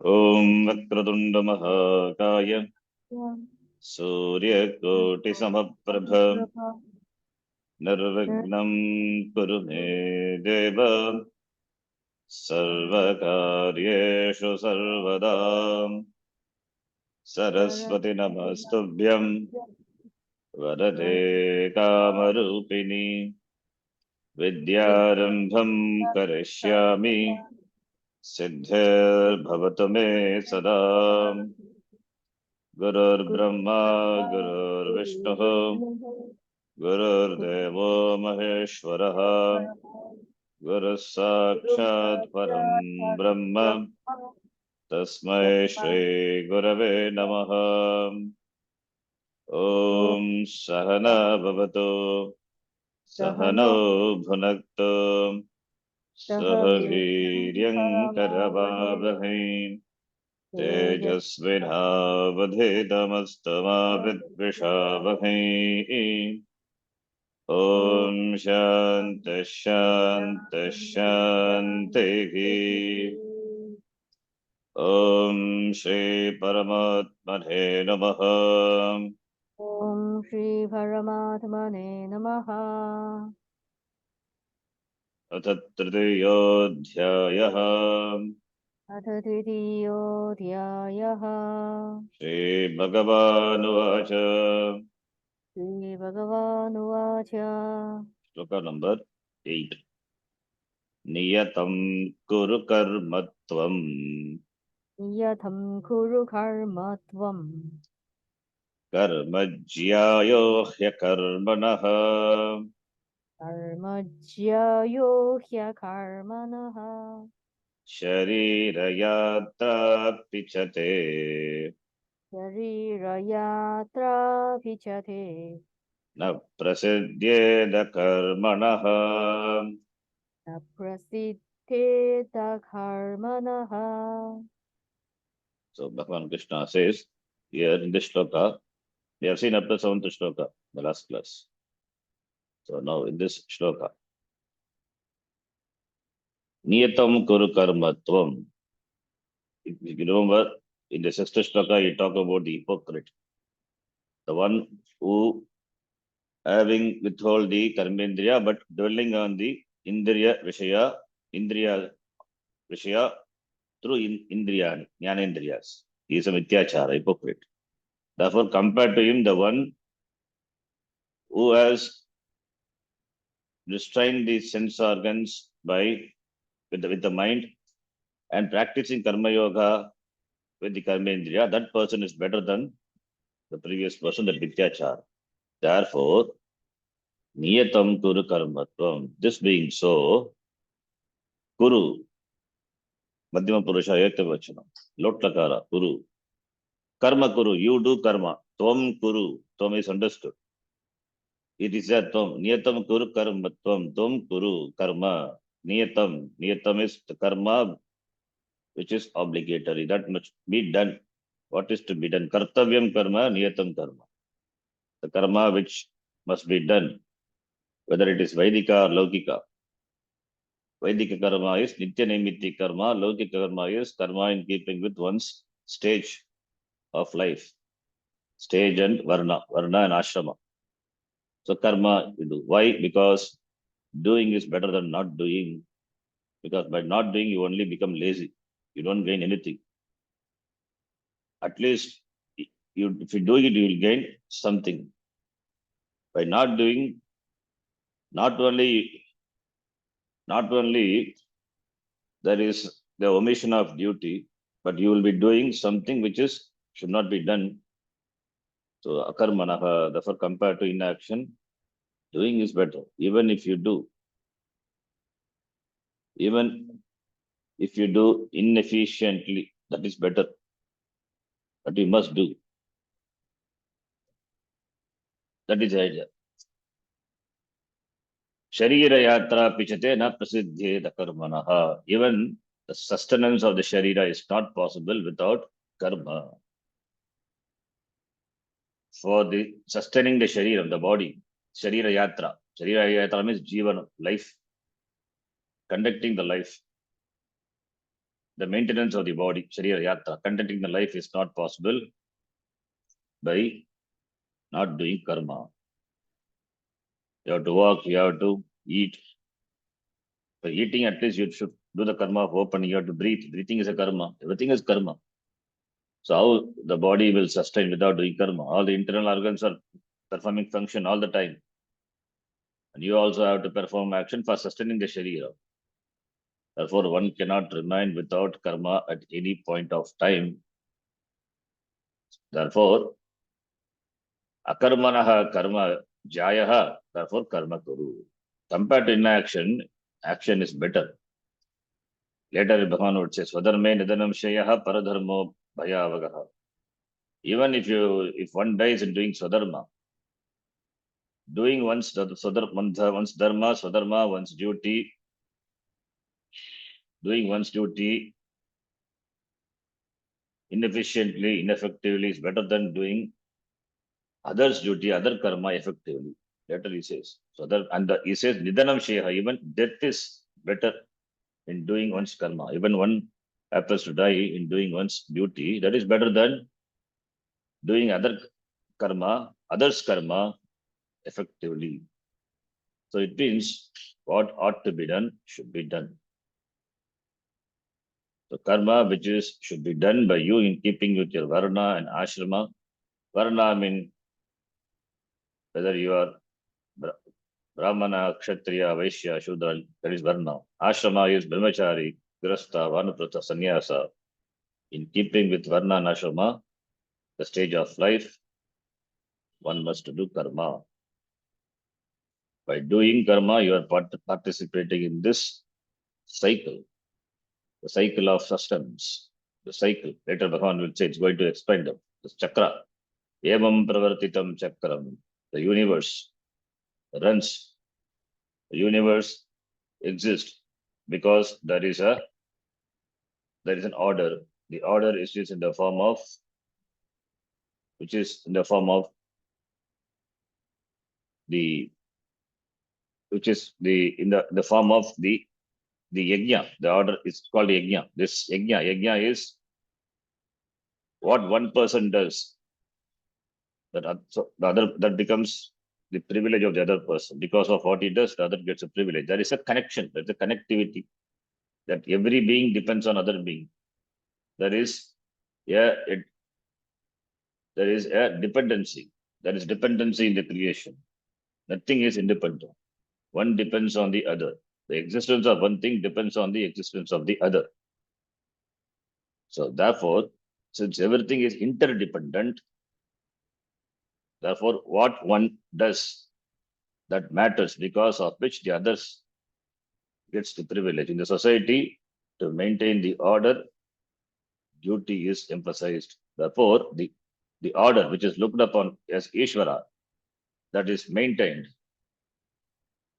Om Vakratunda Mahakaya Surya Samapprabha Nirvignam Kuru Me Deva Sarvakaryeshu Sarvada Saraswati Namastubhyam Varade Kamarupini Vidyarambham Karishyami Siddhir Bhavatu Me Sada Gurur Brahma Gurur Vishnu Gurur Devo Maheshwaraha Guru Sakshat Param Brahma Tasmai Shri Gurave Namaha Om Sahana Bhavatu Sahano Bhunaktu Sahaviryam Karavavahai Tejasvinavadhidamastama Vidvishavahai Om Shanti Shanti Shanti Om Shri Paramatmane Namaha Om Shri Paramatmane Namaha. Atatritayodhyayah Atha Titiyodhyayah. Shri Bhagavanuvacha Shri Bhagavanuvacha. Shloka number 8 Niyatam Kuru Karmatvam Yatham Kuru Karmatvam. Karmajyayo Hyakarmanaha Karmajyayo Hyakarmanaha. Sharirayatra Pichate Sharirayatra Vichate. Na Prasidyeda Karmanaha. Naprasitheta karmanaha. So Bhagavan Krishna says here in this shloka, we have seen up to 7th shloka, the last class. So now in this shloka, Niyatam Kuru Karmatvam. If you remember, in the 6th shloka, you talk about the hypocrite, the one who having withhold the karmendriya but dwelling on the indriya vishaya through indriya, jnanendriyas. He is a mithyachara, hypocrite. Therefore, compared to him, the one who has restrained the sense organs with the mind and practicing karma yoga with the karmendriya, that person is better than the previous person, the mithyachara. Therefore, niyatam kuru karmatvam. This being so, kuru, madhyama purusha ekavachanam, lot lakara, kuru. Karma kuru, you do karma. Tvam kuru, tvam is understood. It is a tvam. Niyatam kuru karmatvam, tvam kuru, karma. Niyatam is the karma which is obligatory. That must be done. What is to be done? Kartavyam karma, niyatam karma. The karma which must be done, whether it is Vaidika or Laukika. Vaidika karma is Nitya Naimitya karma. Laukika karma is karma in keeping with one's stage of life. Stage and varna and ashrama. So karma you do. Why? Because doing is better than not doing. Because by not doing, you only become lazy. You don't gain anything. At least if you do it, you will gain something. By not doing, not only there is the omission of duty, but you will be doing something which should not be done. So akarmanaha, therefore compared to inaction, doing is better. Even if you do inefficiently, that is better. But you must do. That is the idea. Sharira yatra pichate na prasiddhe karmanaha. Even the sustenance of the sharira is not possible without karma. For the sustaining the sharira, the body, sharira yatra. Sharira yatra means jivan, life, conducting the life. the maintenance of the body, Sharira Yatra, contenting the life is not possible by not doing karma. You have to walk, you have to eat. For eating, at least you should do the karma of opening. You have to breathe. Breathing is a karma. Everything is karma. So how the body will sustain without doing karma? All the internal organs are performing function all the time. And you also have to perform action for sustaining the Sharira. Therefore, one cannot remain without karma at any point of time. Therefore, akarmanaha karma jayaha, therefore karma kuru. Compared to inaction, action is better. Later, Bhagavan would say, Swadharme nidanam shayaha paradharmo bhayavagaha. Even if one dies in doing swadharma, doing one's dharma, swadharma, one's duty, doing one's duty inefficiently, ineffectively is better than doing others' duty, other karma effectively. Later he says. He says, Nidanam Sheha, even death is better in doing one's karma. Even one happens to die in doing one's duty, that is better than doing others' karma effectively. So it means what ought to be done should be done. So karma which should be done by you in keeping with your varna and ashrama. Varna, I mean, whether you are Brahmana, Kshatriya, Vaishya, Shudra, that is Varna. Ashrama is Brahmachari, Grasta, Vanuprastha, Sannyasa. In keeping with Varna and Ashrama, the stage of life, one must do karma. By doing karma, you are participating in this cycle, the cycle of sustenance, the cycle. Later, Bhagavan will say it's going to expand them. This chakra. Evam pravartitam chakram. The universe runs. The universe exists because there is an order. The order is in the form of, which is in the form of the, which is in the form of the yajna. The order is called yajna. This yajna is what one person does. That becomes the privilege of the other person. Because of what he does, the other gets a privilege. There is a connection. There's a connectivity that every being depends on other being. There is a dependency. There is dependency in the creation. Nothing is independent. One depends on the other. The existence of one thing depends on the existence of the other. So therefore, since everything is interdependent, therefore what one does, that matters, because of which the others gets the privilege. In the society, to maintain the order, duty is emphasized. Therefore, the order which is looked upon as Ishvara, that is maintained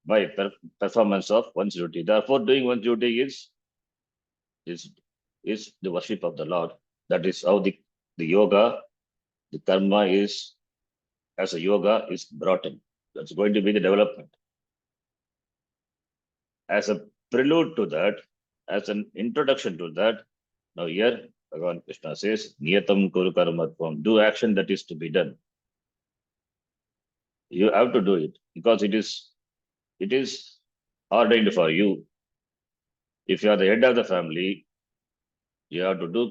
by performance of one's duty. Therefore, doing one's duty is the worship of the Lord. That is how the yoga, the karma is, as a yoga, is brought in. That's going to be the development. As a prelude to that, as an introduction to that, now here Bhagavan Krishna says, Niyatam Kuru Karmatvam, do action that is to be done. You have to do it because it is ordained for you. If you are the head of the family, you have to do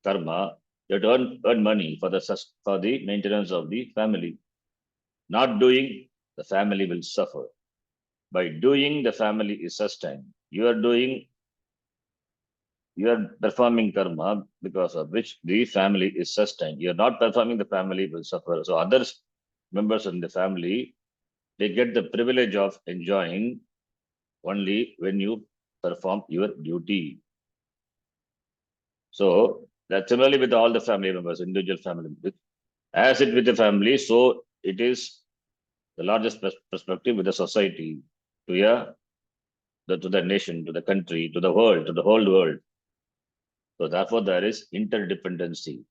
karma. You have to earn money for the maintenance of the family. Not doing, the family will suffer. By doing, the family is sustained. You are performing karma because of which the family is sustained. You are not performing, the family will suffer. So others, members in the family, they get the privilege of enjoying only when you perform your duty. So that's similarly with all the family members, individual family members. As it with the family, so it is the largest perspective with the society, to the nation, to the country, to the world, to the whole world. So therefore, there is interdependency.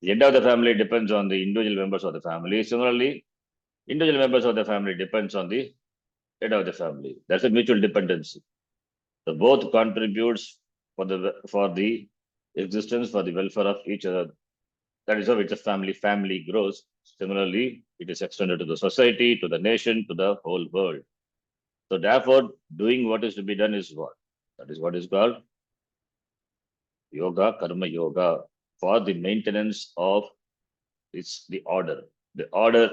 The head of the family depends on the individual members of the family. Similarly, individual members of the family depends on the head of the family. That's a mutual dependency. So both contributes for the existence, for the welfare of each other. That is how it's a family grows. Similarly, it is extended to the society, to the nation, to the whole world. So therefore, doing what is to be done is what? That is what is called yoga, karma yoga, for the maintenance of the order. The order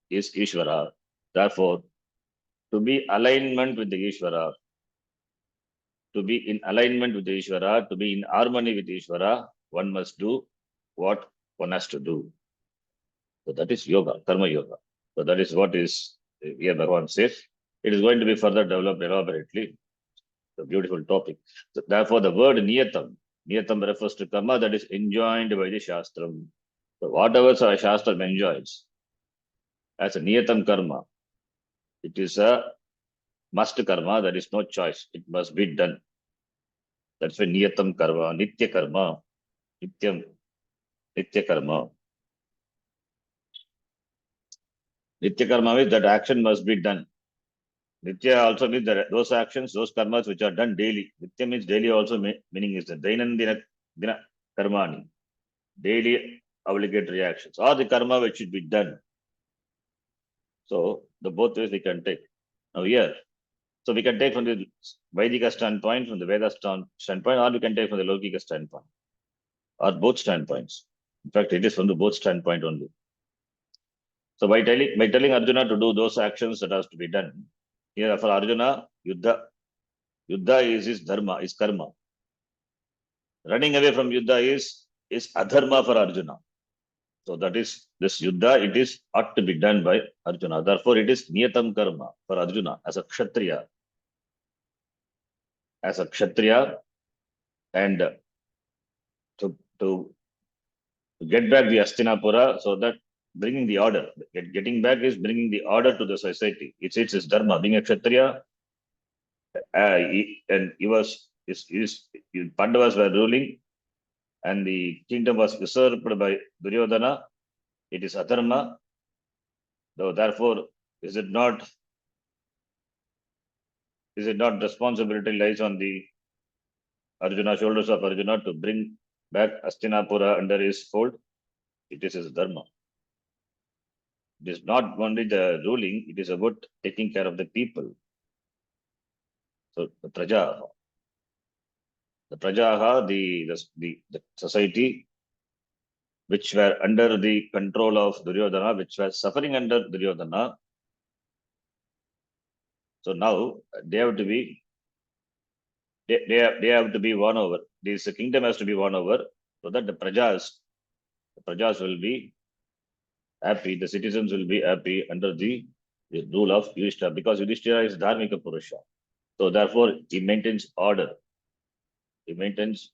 is Ishvara. Therefore, to be alignment with the Ishvara, to be in alignment with the Ishvara, to be in harmony with Ishvara, one must do what one has to do. So that is yoga, karma yoga. So that is what is here Bhagavan says. It is going to be further developed elaborately. It's a beautiful topic. So therefore, the word niyatam refers to karma that is enjoined by the Shastram. So whatever Shastram enjoins as a niyatam karma, it is a must karma, that is no choice. It must be done. That's why niyatam karma, nitya karma, nityam, nitya karma. Nitya karma means that action must be done. Nitya also means that those actions, those karmas which are done daily. Nitya means daily also, meaning is the Dainandina dina karmani, daily obligatory actions, or the karma which should be done. So the both ways we can take. Now here, so we can take from the Vaidika standpoint, from the Veda standpoint, or we can take from the Lokika standpoint, or both standpoints. In fact, it is from the both standpoint only. So by telling Arjuna to do those actions that has to be done, here for Arjuna, Yuddha is his dharma, is karma. Running away from Yuddha is adharma for Arjuna. So that is this Yuddha, it is ought to be done by Arjuna. Therefore, it is niyatam karma for Arjuna as a kshatriya. As a kshatriya, and to get back the Astinapura, so that bringing the order, getting back is bringing the order to the society. It's his dharma. Being a kshatriya, and Pandavas were ruling, and the kingdom was usurped by Duryodhana. It is adharma. So therefore, is it not responsibility lies on the Arjuna, shoulders of Arjuna, to bring back Astinapura under his fold? It is his dharma. It is not only the ruling, it is about taking care of the people. So the prajaha, the society which were under the control of Duryodhana, which were suffering under Duryodhana. So now they have to be they have to be won over. This kingdom has to be won over, so that the prajas will be happy, the citizens will be happy under the rule of Yudhishthira, because Yudhishthira is Dharmika Purusha. So therefore, he maintains order. He maintains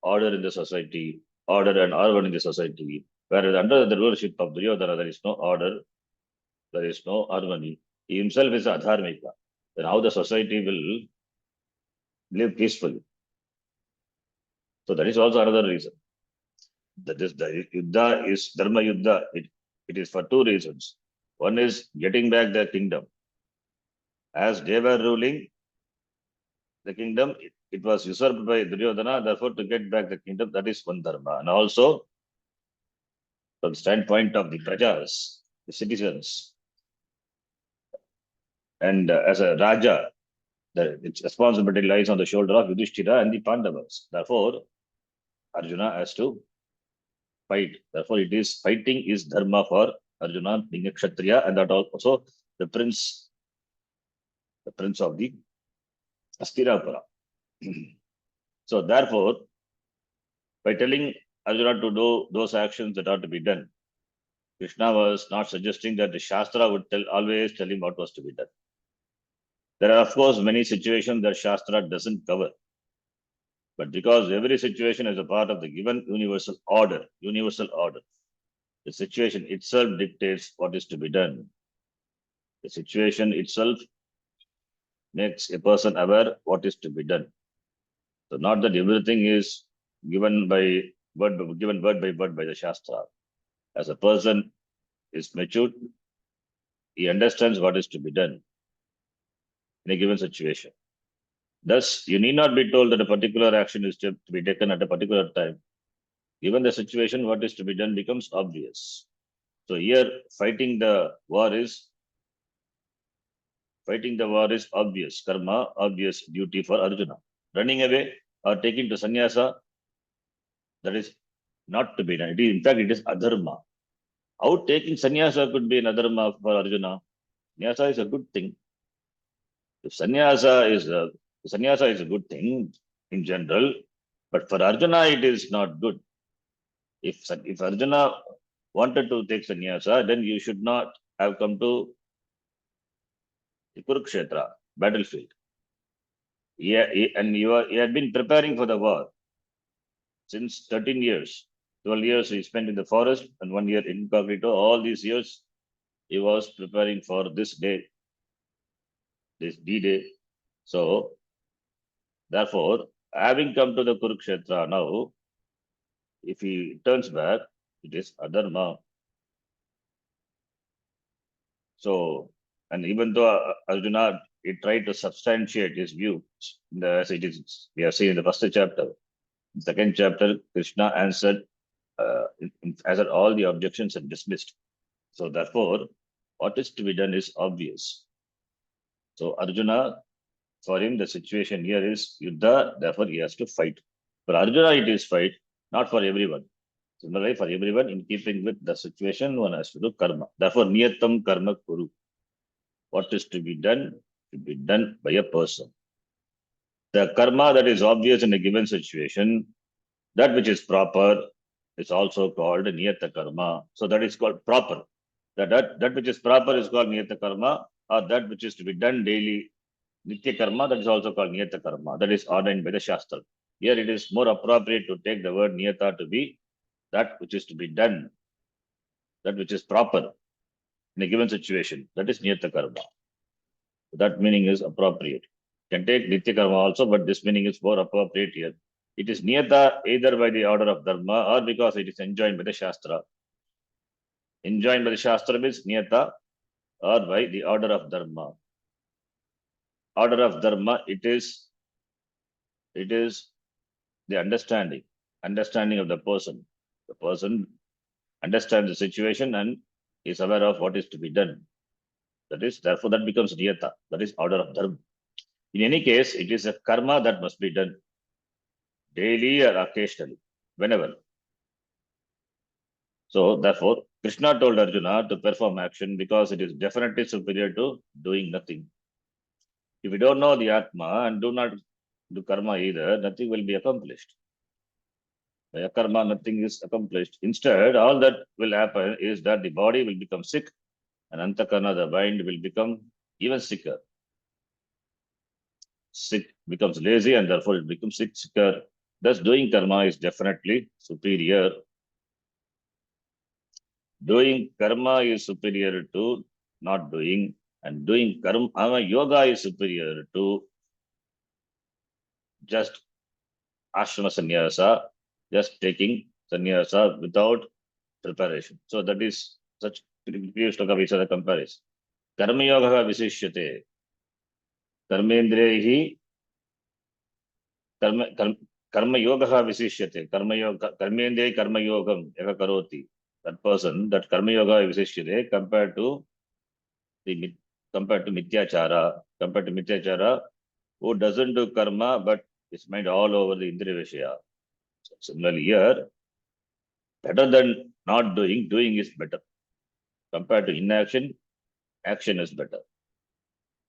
order in the society, order and harmony in the society. Whereas under the rulership of Duryodhana, there is no order, there is no harmony. He himself is Adharmika. Then how the society will live peacefully? So that is also another reason. That is the Yuddha is Dharma Yuddha. It is for two reasons. One is getting back their kingdom. As they were ruling the kingdom, it was usurped by Duryodhana. Therefore, to get back the kingdom, that is one dharma. And also, from the standpoint of the prajas, the citizens, and as a Raja, its responsibility lies on the shoulder of Yudhishthira and the Pandavas. Therefore, Arjuna has to fight. Therefore, it is fighting is dharma for Arjuna, being a Kshatriya, and that also the prince of the Astirapura. So therefore, by telling Arjuna to do those actions that are to be done, Krishna was not suggesting that the Shastra would always tell him what was to be done. There are, of course, many situations that Shastra doesn't cover. But because every situation is a part of the given universal order, the situation itself dictates what is to be done. The situation itself makes a person aware what is to be done. So not that everything is given word by word by the Shastra. As a person is matured, he understands what is to be done in a given situation. Thus, you need not be told that a particular action is to be taken at a particular time. Given the situation, what is to be done becomes obvious. So here, fighting the war is obvious karma, obvious duty for Arjuna. Running away or taking to sannyasa, that is not to be done. In fact, it is adharma. How taking sannyasa could be an adharma for Arjuna? Sannyasa is a good thing. If sannyasa is a good thing in general, but for Arjuna it is not good. If Arjuna wanted to take sannyasa, then you should not have come to the Kurukshetra battlefield. He had been preparing for the war since 13 years. 12 years he spent in the forest and 1 year incognito. All these years he was preparing for this day, this D-Day. So, therefore, having come to the Kurukshetra now, if he turns back, it is adharma. So, and even though Arjuna he tried to substantiate his view, as it is, we have seen in the first chapter. In the second chapter, Krishna answered, answered all the objections and dismissed. So, therefore, what is to be done is obvious. So, Arjuna, for him, the situation here is Yuddha, therefore, he has to fight. For Arjuna, it is fight, not for everyone. Similarly, for everyone, in keeping with the situation, one has to do karma. Therefore, niyatam karma kuru. What is to be done by a person. The karma that is obvious in a given situation, that which is proper, is also called niyata karma. So that is called proper. That which is proper is called niyata karma, or that which is to be done daily, nitya karma, that is also called niyata karma. That is ordained by the Shastra. Here it is more appropriate to take the word niyata to be that which is to be done, that which is proper in a given situation. That is niyata karma. That meaning is appropriate. You can take nitya karma also, but this meaning is more appropriate here. It is niyata either by the order of dharma or because it is enjoined by the Shastra. Enjoined by the Shastra means niyata or by the order of dharma. Order of dharma, it is the understanding of the person. The person understands the situation and is aware of what is to be done. That is, therefore, that becomes niyata. That is order of dharma. In any case, it is a karma that must be done daily or occasionally, whenever. So, therefore, Krishna told Arjuna to perform action because it is definitely superior to doing nothing. If you don't know the Atma and do not do karma either, nothing will be accomplished. By karma, nothing is accomplished. Instead, all that will happen is that the body will become sick and antakarna, the mind, will become even sicker. Sick becomes lazy and therefore it becomes sicker. Thus, doing karma is definitely superior. Doing karma is superior to not doing, and doing karma yoga is superior to just ashrama sannyasa, just taking sannyasa without preparation. So that is such previous talk of the comparison. Karma yoga visishyate. Karmendrehi karma yoga visishyate. Karmendrehi karma yogam eka karoti. That person, that karma yoga visishyate compared to mithyachara, who doesn't do karma but is mind all over the indriya vishaya. So similarly here, better than not doing, doing is better. Compared to inaction, action is better.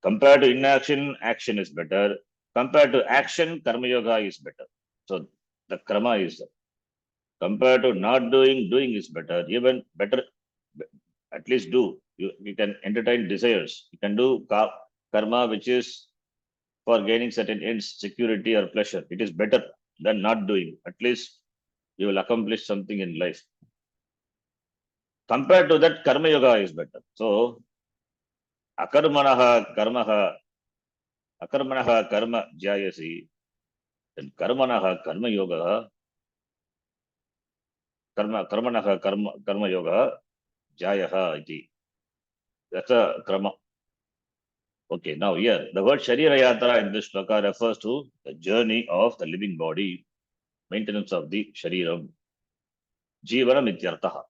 Compared to inaction, action is better. Compared to action, karma yoga is better. So the karma is compared to not doing, doing is better. Even better, at least do. You can entertain desires. You can do karma which is for gaining certain ends, security or pleasure. It is better than not doing. At least you will accomplish something in life. Compared to that, karma yoga is better. So, akarmanaha karma jayasi, then karmanaha karma yoga, karmanaha karma yoga jayaha iti. That's a karma. Okay, now here, the word Sharira Yatra in this shloka refers to the journey of the living body, maintenance of the Shariram. Jivanam ityartaha.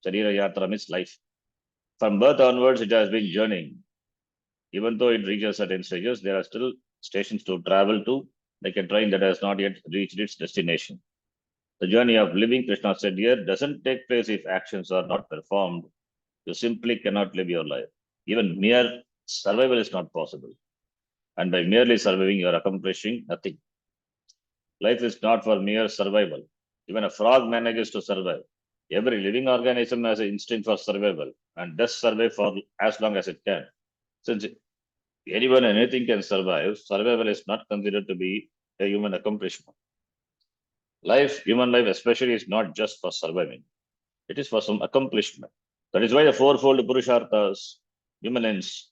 Sharira Yatra means life. From birth onwards, it has been journeying. Even though it reaches certain stages, there are still stations to travel to, like a train that has not yet reached its destination. The journey of living, Krishna said here, doesn't take place if actions are not performed. You simply cannot live your life. Even mere survival is not possible. And by merely surviving, you are accomplishing nothing. Life is not for mere survival. Even a frog manages to survive. Every living organism has an instinct for survival and does survive for as long as it can. Since anyone and anything can survive, survival is not considered to be a human accomplishment. Life, human life especially, is not just for surviving. It is for some accomplishment. That is why the fourfold Purusharthas, human ends,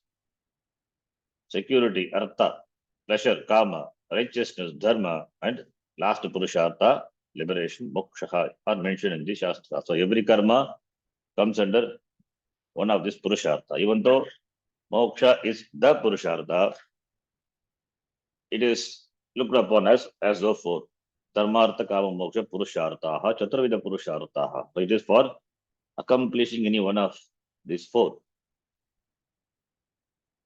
security, artha, pleasure, kama, righteousness, dharma, and last Purushartha, liberation, moksha, are mentioned in the Shastra. So every karma comes under one of these Purushartha. Even though moksha is the Purushartha, it is looked upon as though four. Dharmartha, kama, moksha, Purushartha, Chaturvida Purushartha. So it is for accomplishing any one of these four.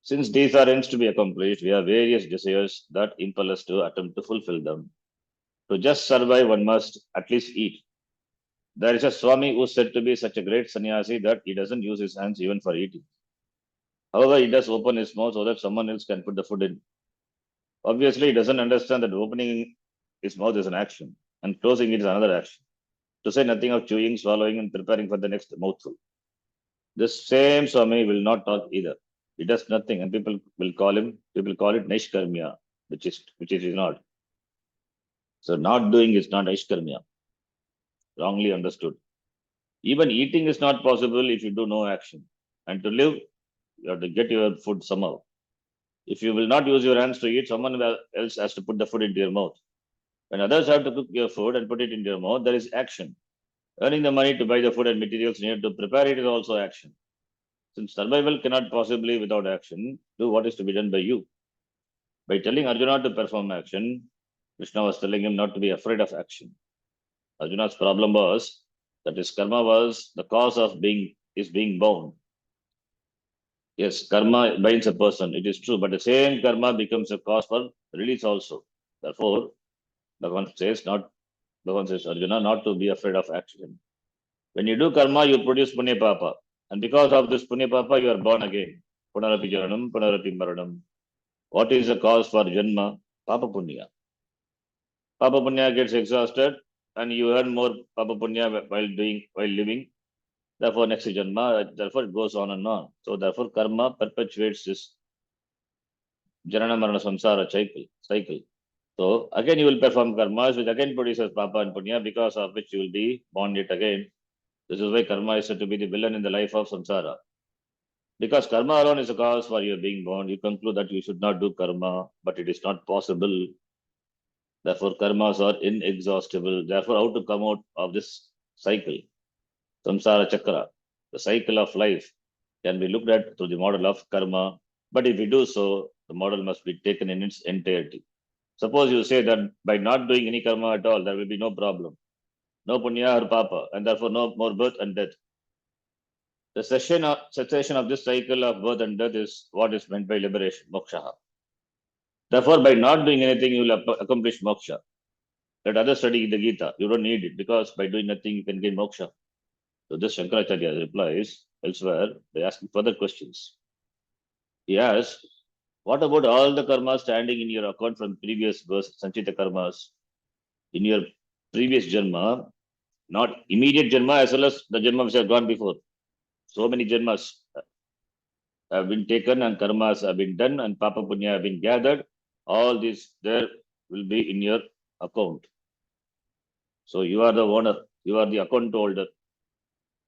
Since these are ends to be accomplished, we have various desires that impel us to attempt to fulfill them. To just survive, one must at least eat. There is a Swami who is said to be such a great sannyasi that he doesn't use his hands even for eating. However, he does open his mouth so that someone else can put the food in. Obviously, he doesn't understand that opening his mouth is an action and closing it is another action. To say nothing of chewing, swallowing, and preparing for the next mouthful. This same Swami will not talk either. He does nothing, and people call it Naishkarmya, which is not. So not doing is not Naishkarmya, wrongly understood. Even eating is not possible if you do no action. And to live, you have to get your food somehow. If you will not use your hands to eat, someone else has to put the food into your mouth. When others have to cook your food and put it into your mouth, there is action. Earning the money to buy the food and materials needed to prepare it is also action. Since survival cannot possibly without action, do what is to be done by you. By telling Arjuna to perform action, Krishna was telling him not to be afraid of action. Arjuna's problem was that his karma was the cause of being bound. Yes, karma binds a person, it is true, but the same karma becomes a cause for release also. Therefore, Bhagavan says, Arjuna, not to be afraid of action. When you do karma, you produce punya papa. And because of this punya papa, you are born again. Punarapi jaranam, punarapi maranam. What is the cause for janma? Papa punya. Papa punya gets exhausted and you earn more papa punya while living. Therefore, next janma, therefore it goes on and on. So therefore, karma perpetuates this janana marana samsara cycle. So again, you will perform karmas, which again produces papa and punya, because of which you will be born yet again. This is why karma is said to be the villain in the life of samsara. Because karma alone is a cause for your being born, you conclude that you should not do karma, but it is not possible. Therefore, karmas are inexhaustible. Therefore, how to come out of this cycle? Samsara chakra, the cycle of life, can be looked at through the model of karma. But if we do so, the model must be taken in its entirety. Suppose you say that by not doing any karma at all, there will be no problem, no punya or papa, and therefore no more birth and death. The cessation of this cycle of birth and death is what is meant by liberation, moksha. Therefore, by not doing anything, you will accomplish moksha. Let others study the Gita. You don't need it because by doing nothing, you can gain moksha. So this Shankaracharya replies elsewhere by asking further questions. He asks, what about all the karmas standing in your account from previous births, Sanchita karmas, in your previous janma, not immediate janma as well as the janma which have gone before? So many janmas have been taken and karmas have been done and papa punya have been gathered. All this there will be in your account. So you are the owner, you are the account holder.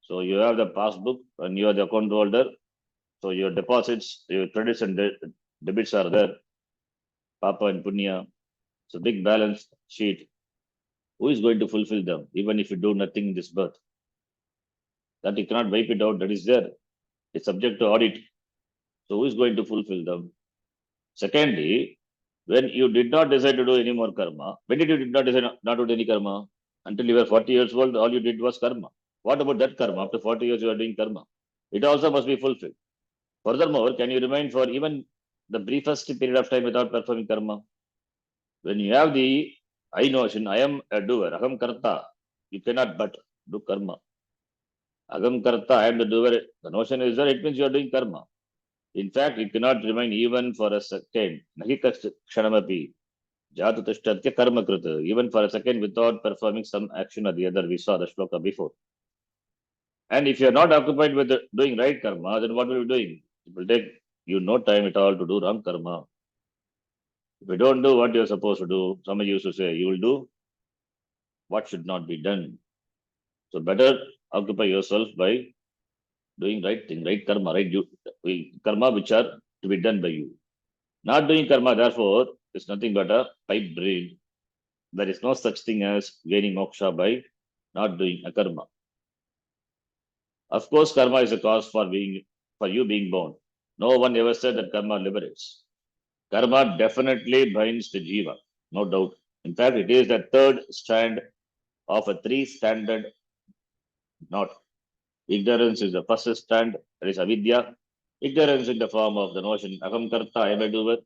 So you have the passbook and you are the account holder. So your deposits, your credits and debits are there. Papa and punya. So big balance sheet. Who is going to fulfill them, even if you do nothing in this birth? That you cannot wipe it out, that is there. It's subject to audit. So who is going to fulfill them? Secondly, when you did not decide to do any more karma, when did you did not decide not to do any karma? Until you were 40 years old, all you did was karma. What about that karma? After 40 years, you are doing karma. It also must be fulfilled. Furthermore, can you remain for even the briefest period of time without performing karma? When you have the I notion, I am a doer, aham karta, you cannot but do karma. Aham karta, I am the doer. The notion is there, it means you are doing karma. In fact, you cannot remain even for a second. Nahi kshanamapi. Jatu tishtatya karma krita. Even for a second without performing some action or the other. We saw the shloka before. And if you are not occupied with doing right karma, then what will you be doing? It will take you no time at all to do wrong karma. If you don't do what you are supposed to do, somebody used to say, you will do what should not be done. So better occupy yourself by doing right thing, right karma, karma which are to be done by you. Not doing karma, therefore, is nothing but a pipe dream. There is no such thing as gaining moksha by not doing a karma. Of course, karma is a cause for you being born. No one ever said that karma liberates. Karma definitely binds the jiva, no doubt. In fact, it is the third strand of a three-stranded knot. Ignorance is the first strand, that is avidya. Ignorance in the form of the notion, aham karta, I am a doer.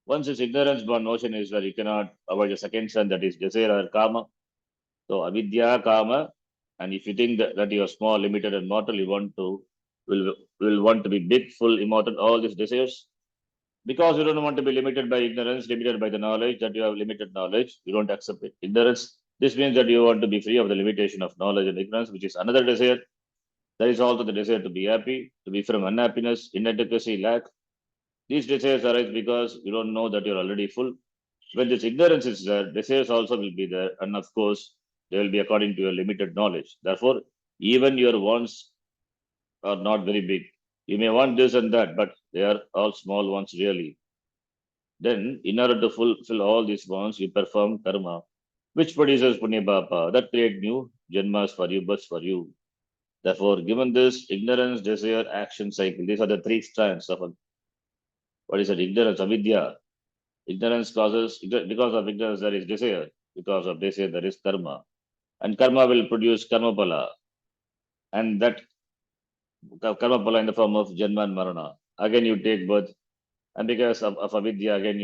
Once this ignorance born notion is where you cannot avoid the second strand, that is desire or kama. So avidya, kama, and if you think that you are small, limited, and mortal, you will want to be big, full, immortal, all these desires. Because you don't want to be limited by ignorance, limited by the knowledge that you have limited knowledge, you don't accept it. Ignorance, this means that you want to be free of the limitation of knowledge and ignorance, which is another desire. There is also the desire to be happy, to be from unhappiness, inadequacy, lack. These desires arise because you don't know that you're already full. When this ignorance is there, desires also will be there, and of course, they will be according to your limited knowledge. Therefore, even your wants are not very big. You may want this and that, but they are all small ones really. Then, in order to fulfill all these wants, you perform karma, which produces punya papa, that create new janmas for you, births for you. Therefore, given this ignorance, desire, action cycle, these are the three strands of what is it? Ignorance, avidya. Ignorance causes, because of ignorance, there is desire. Because of desire, there is karma. And karma will produce karma pala. And that karma pala in the form of janma and marana. Again, you take birth. And because of avidya, again,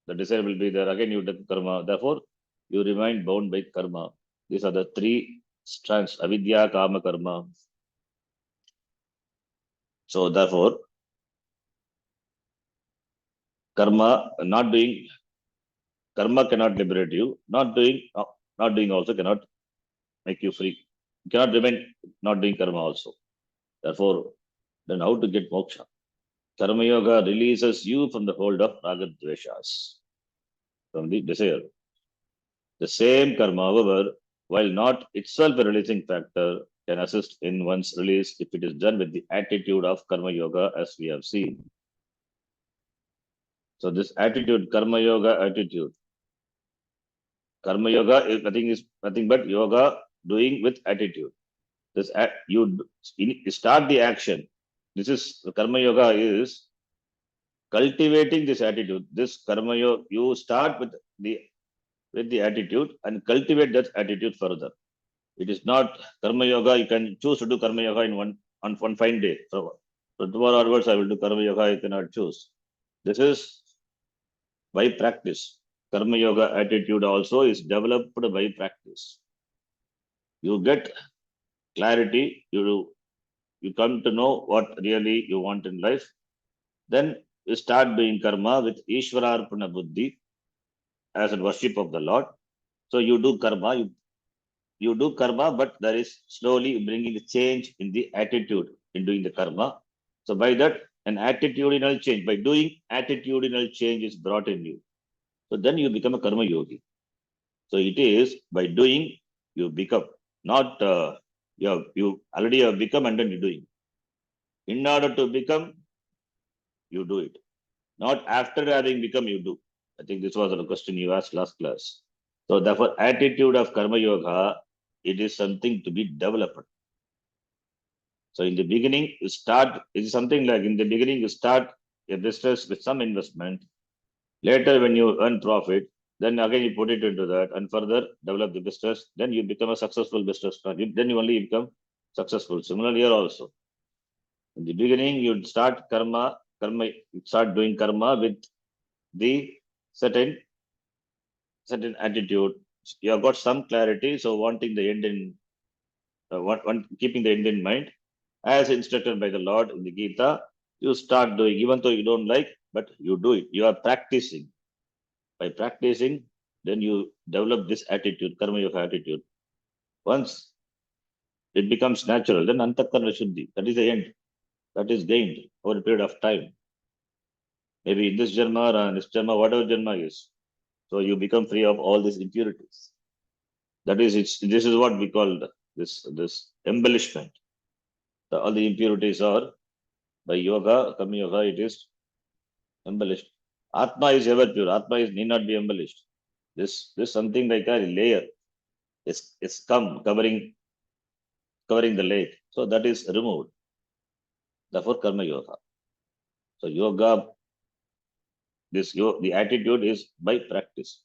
the desire will be there. Again, you take karma. Therefore, you remain bound by karma. These are the three strands, avidya, kama, karma. So, therefore, karma, not doing, karma cannot liberate you. Not doing also cannot make you free. You cannot remain not doing karma also. Therefore, then how to get moksha? Karma yoga releases you from the hold of raga dveshas, from the desire. The same karma, however, while not itself a releasing factor, can assist in one's release if it is done with the attitude of karma yoga, as we have seen. So this attitude, karma yoga attitude, karma yoga is nothing but yoga doing with attitude. This you start the action. This is karma yoga is cultivating this attitude. This karma yoga, you start with the attitude and cultivate that attitude further. It is not karma yoga. You can choose to do karma yoga in one fine day. So tomorrow onwards, I will do karma yoga. I cannot choose. This is by practice. Karma yoga attitude also is developed by practice. You get clarity. You come to know what really you want in life. Then you start doing karma with Ishwararpana Buddhi as a worship of the Lord. So you do karma, you do karma, but there is slowly bringing a change in the attitude in doing the karma. So by that, an attitudinal change, by doing attitudinal change is brought in you. So then you become a karma yogi. So it is by doing you become, not you already have become and then you're doing. In order to become, you do it. Not after having become, you do. I think this was a question you asked last class. So therefore, attitude of karma yoga, it is something to be developed. So in the beginning, you start, it's something like in the beginning, you start a business with some investment. Later, when you earn profit, then again you put it into that and further develop the business. Then you become a successful businessman. Then you only become successful. Similarly, here also. In the beginning, you start you start doing karma with the certain attitude. You have got some clarity, so wanting the end in keeping the end in mind, as instructed by the Lord in the Gita, you start doing, even though you don't like, but you do it. You are practicing. By practicing, then you develop this attitude, karma yoga attitude. Once it becomes natural, then antakarna shuddhi. That is the end. That is gained over a period of time. Maybe in this janma or next janma, whatever janma is. So you become free of all these impurities. That is, this is what we call this embellishment. All the impurities are by yoga, karma yoga, it is embellished. Atma is ever pure. Atma is need not be embellished. This something like a layer is covering the lake. So that is removed. Therefore, karma yoga. So yoga, the attitude is by practice.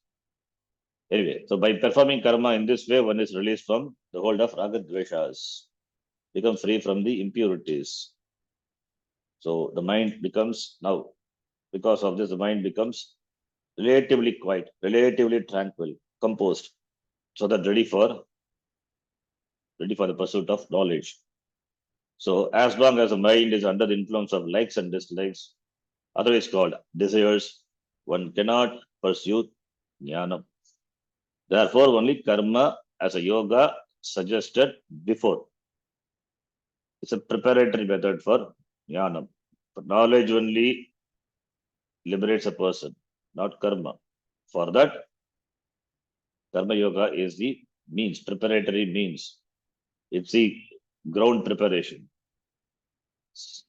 Anyway, so by performing karma in this way, one is released from the hold of raga dveshas, become free from the impurities. So the mind becomes now, because of this, the mind becomes relatively quiet, relatively tranquil, composed, so that ready for the pursuit of knowledge. So as long as the mind is under the influence of likes and dislikes, otherwise called desires, one cannot pursue jnana. Therefore, only karma as a yoga suggested before. It's a preparatory method for jnana. But knowledge only liberates a person, not karma. For that, karma yoga is the means, preparatory means. It's the ground preparation.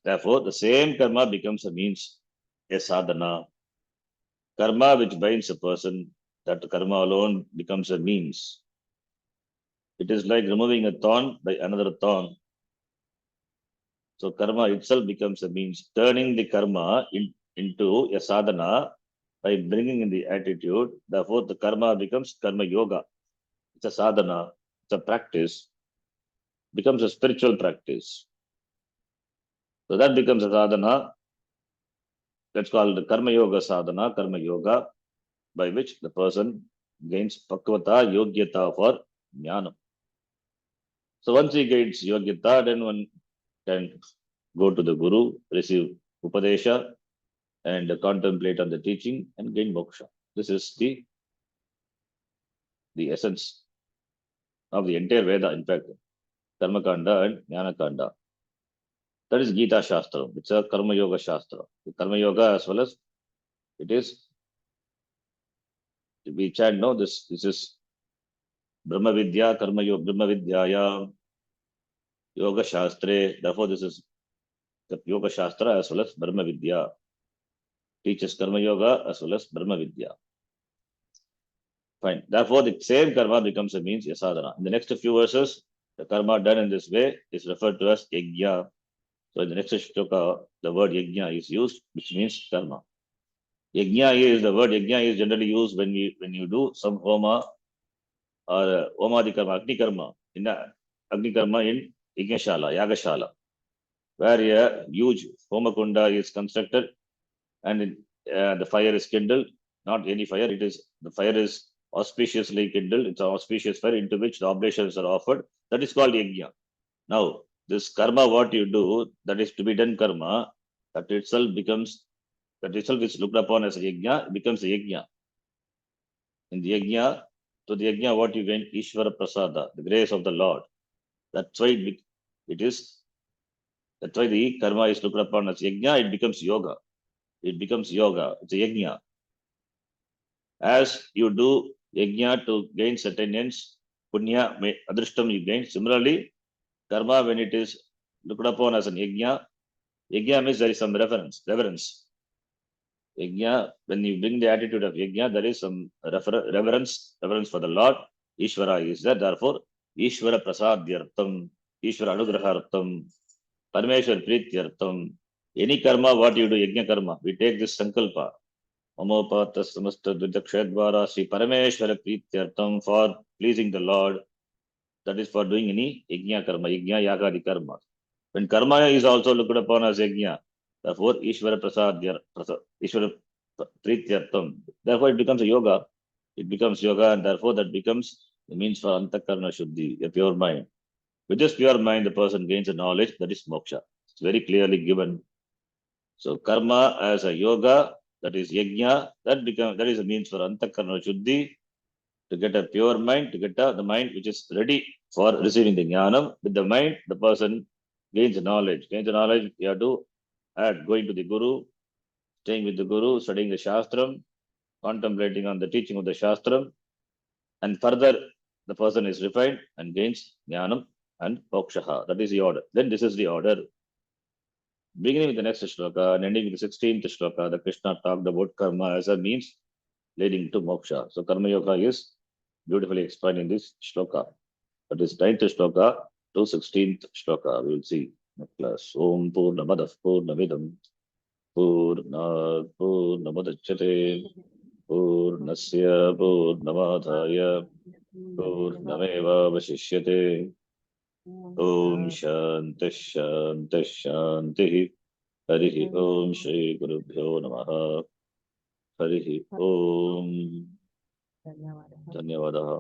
Therefore, the same karma becomes a means, a sadhana. Karma which binds a person, that karma alone becomes a means. It is like removing a thorn by another thorn. So karma itself becomes a means, turning the karma into a sadhana by bringing in the attitude. Therefore, the karma becomes karma yoga. It's a sadhana, it's a practice, becomes a spiritual practice. So that becomes a sadhana. That's called the karma yoga sadhana, karma yoga, by which the person gains pakvata, yogyata for jnana. So once he gains yogyata, then one can go to the guru, receive upadesha, and contemplate on the teaching and gain moksha. This is the essence of the entire Veda, in fact, Karma Kanda and Jnana Kanda. That is Gita Shastra. It's a Karma Yoga Shastra. The Karma Yoga, as well as it is, we chant, no, this is Brahma Vidya, Karma Yoga, Brahma Vidyaya, Yoga Shastre. Therefore, this is the Yoga Shastra as well as Brahma Vidya. Teaches Karma Yoga as well as Brahma Vidya. Fine. Therefore, the same karma becomes a means, a sadhana. In the next few verses, the karma done in this way is referred to as yajna. So in the next shloka, the word yajna is used, which means karma. The word yajna is generally used when you do some homa or homadi karma, agni karma, in agni karma in yajnashala, yagashala, where a huge homa kunda is constructed and the fire is kindled. Not any fire, the fire is auspiciously kindled. It's an auspicious fire into which the oblations are offered. That is called yajna. Now, this karma, what you do, that is to be done karma, that itself is looked upon as a yajna, becomes a yajna. In the yajna, to the yajna, what you gain? Ishvara prasada, the grace of the Lord. That's why that's why the karma is looked upon as yajna, it becomes yoga. It becomes yoga. It's a yajna. As you do yajna to gain certain ends, punya, adrishtam you gain. Similarly, karma, when it is looked upon as an yajna means there is some reverence. Yajna, when you bring the attitude of yajna, there is some reverence for the Lord. Ishvara is there. Therefore, Ishvara prasadyartam, Ishvara anugrahartam. Parameshwar Prityartham. Any karma, what you do, yajna karma, we take this sankalpa. Mamopata samasta dvidakshadvara Sri Parameshwara Prityartham, for pleasing the Lord. That is for doing any yajna karma, yajna yagadi karma. When karma is also looked upon as yajna, therefore Ishvara Prasadya, Ishvara Prityartham, therefore it becomes a yoga. It becomes yoga, and therefore that becomes the means for antakarna shuddhi, a pure mind. With this pure mind, the person gains a knowledge that is moksha. It's very clearly given. So karma as a yoga, that is yajna, that is a means for antakarna shuddhi, to get a pure mind, to get the mind which is ready for receiving the jnanam. With the mind, the person gains knowledge. Gains the knowledge, you have to add going to the guru, staying with the guru, studying the shastram, contemplating on the teaching of the shastram, and further the person is refined and gains jnanam and moksha. That is the order. Then this is the order. Beginning with the next shloka and ending with the 16th shloka, the Krishna talked about karma as a means leading to moksha. So karma yoga is beautifully explained in this shloka. That is 9th shloka to 16th shloka. We will see next class. Om Purnamadav Purnamidam Purnat Purnamudachyate Purnasya Purnamadhaya Purnameva Vashishyate. Om Shanti Shanti Shanti. Harihi Om Shri Gurubhyo Namaha. Harihi Om. ಧನ್ಯವಾದ. Dhanyavadaha.